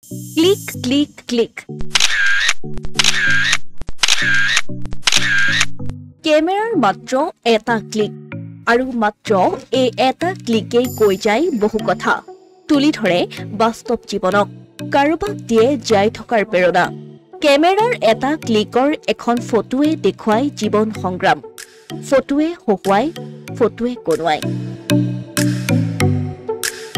click click click কেমেৰাৰ মাত্ৰ এটা ক্লিক আৰু মাত্ৰ এই এটা ক্লিকেই কৈ যায় বহু কথা তুলি ধৰে বাস্তৱ জীৱনক কাৰোবাক দিয়ে জীয়াই থকাৰ প্ৰেৰণা কেমেৰাৰ এটা ক্লিকৰ এখন ফটোৱে দেখুৱাই জীৱন সংগ্ৰাম ফটোৱে হহুৱাই ফটোৱে কনুৱাই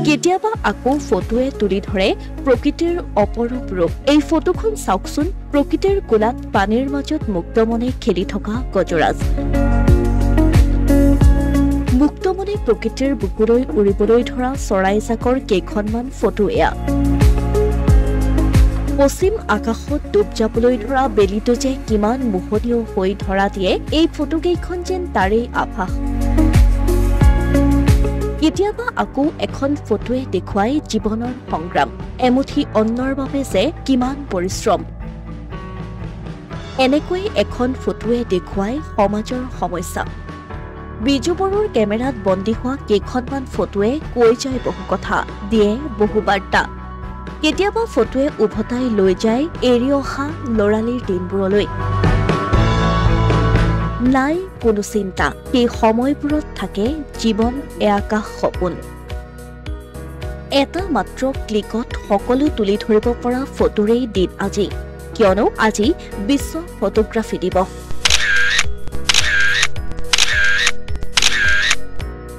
কেতিয়াবা আকৌ ফটোৱে তুলি ধৰে প্ৰকৃতিৰ অপৰূপ ৰূপ এই ফটোখন চাওকচোন প্ৰকৃতিৰ কোলাত পানীৰ মাজত মুক্তমনে খেলি থকা গজৰাজ মুক্তমনে প্ৰকৃতিৰ বুকুলৈ উৰিবলৈ ধৰা চৰাইজাকৰ কেইখনমান ফটো এয়া পশ্চিম আকাশত ডুব যাবলৈ ধৰা বেলিটো যে কিমান মোহনীয় হৈ ধৰা দিয়ে এই ফটোকেইখন যেন তাৰেই আভাস কেতিয়াবা আকৌ এখন ফটোৱে দেখুৱাই জীৱনৰ সংগ্ৰাম এমুঠি অন্নৰ বাবে যে কিমান পৰিশ্ৰম এনেকৈ এখন ফটোৱে দেখুৱাই সমাজৰ সমস্যা বিজু বৰুৱাৰ কেমেৰাত বন্দী হোৱা কেইখনমান ফটোৱে কৈ যায় বহু কথা দিয়ে বহু বাৰ্তা কেতিয়াবা ফটোৱে উভতাই লৈ যায় এৰি অহা লৰালিৰ দিনবোৰলৈ নাই কোনো চিন্তা সেই সময়বোৰত থাকে জীৱন একাশ সপোন এটা মাত্ৰ ক্লিকত সকলো তুলি ধৰিব পৰা ফটোৰেই দিন আজি কিয়নো আজি বিশ্ব ফটোগ্ৰাফী দিৱস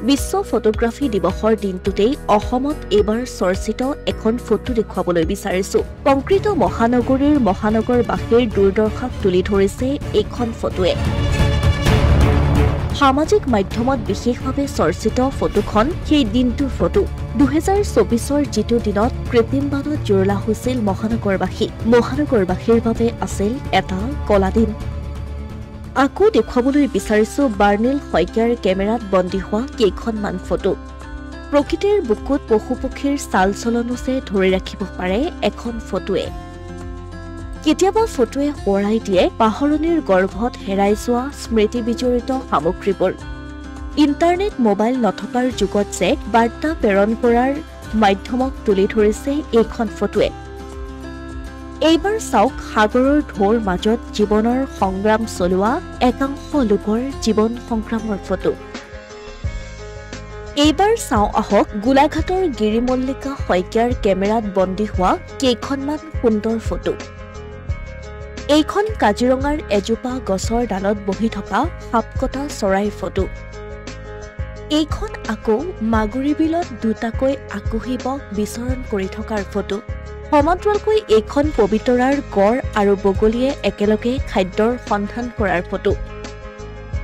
বিশ্ব ফটোগ্ৰাফী দিৱসৰ দিনটোতেই অসমত এইবাৰ চৰ্চিত এখন ফটো দেখুৱাবলৈ বিচাৰিছো কংক্ৰিট মহানগৰীৰ মহানগৰবাসীৰ দুৰ্দশাক তুলি ধৰিছে এইখন ফটোৱে সামাজিক মাধ্যমত বিশেষভাৱে চৰ্চিত ফটোখন সেই দিনটোৰ ফটো 2024ৰ যিটো দিনত কৃত্ৰিম বানত জুৰুলা হৈছিল মহানগৰবাসীৰ বাবে আছিল এটা কলা দিন আকৌ দেখুৱাবলৈ বিচাৰিছো বাৰ্নিল শইকীয়াৰ কেমেৰাত বন্দী হোৱা কেইখনমান ফটো প্ৰকৃতিৰ বুকুত পশুপক্ষীৰ চাল চলনছে ধৰি ৰাখিব পাৰে এখন ফটোৱে কেতিয়াবা ফটোৱে সোঁৱৰাই দিয়ে পাহৰণিৰ গৰ্ভত হেৰাই যোৱা স্মৃতি বিজড়িত সামগ্ৰীবোৰ ইণ্টাৰনেট মোবাইল নথকাৰ যুগত যে বাৰ্তা প্ৰেৰণ কৰাৰ মাধ্যমক তুলি ধৰিছে এইখন ফটোৱে এইবাৰ চাওক সাগৰৰ ঢৌৰ মাজত জীৱনৰ সংগ্ৰাম চলোৱা একাংশ লোকৰ জীৱন সংগ্ৰামৰ ফটো এইবাৰ চাওঁ আহক গোলাঘাটৰ গিৰিমল্লিকা শইকীয়াৰ কেমেৰাত বন্দী হোৱা কেইখনমান সুন্দৰ ফটো এইখন কাজিৰঙাৰ এজোপা গছৰ ডালত বহি থকা সাপকটা চৰাইৰ ফটো এইখন আকৌ মাগুৰী বিলত দুটাকৈ আকোহিবক বিচৰণ কৰি থকাৰ ফটো সমান্তৰালকৈ এইখন পবিতৰাৰ গড় আৰু বগলীয়ে একেলগে খাদ্যৰ সন্ধান কৰাৰ ফটো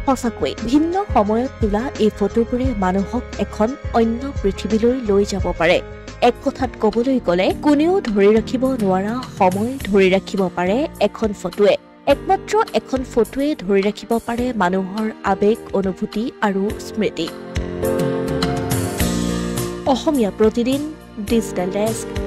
সঁচাকৈ ভিন্ন সময়ত তোলা এই ফটোবোৰে মানুহক এখন অন্য পৃথিৱীলৈ লৈ যাব পাৰে এক কথাত ক'বলৈ গ'লে কোনেও ধৰি ৰাখিব নোৱাৰা সময় ধৰি ৰাখিব পাৰে এখন ফটোৱে একমাত্ৰ এখন ফটোৱে ধৰি ৰাখিব পাৰে মানুহৰ আবেগ অনুভূতি আৰু স্মৃতি অসমীয়া প্ৰতিদিন ডিজিটেল ডেস্ক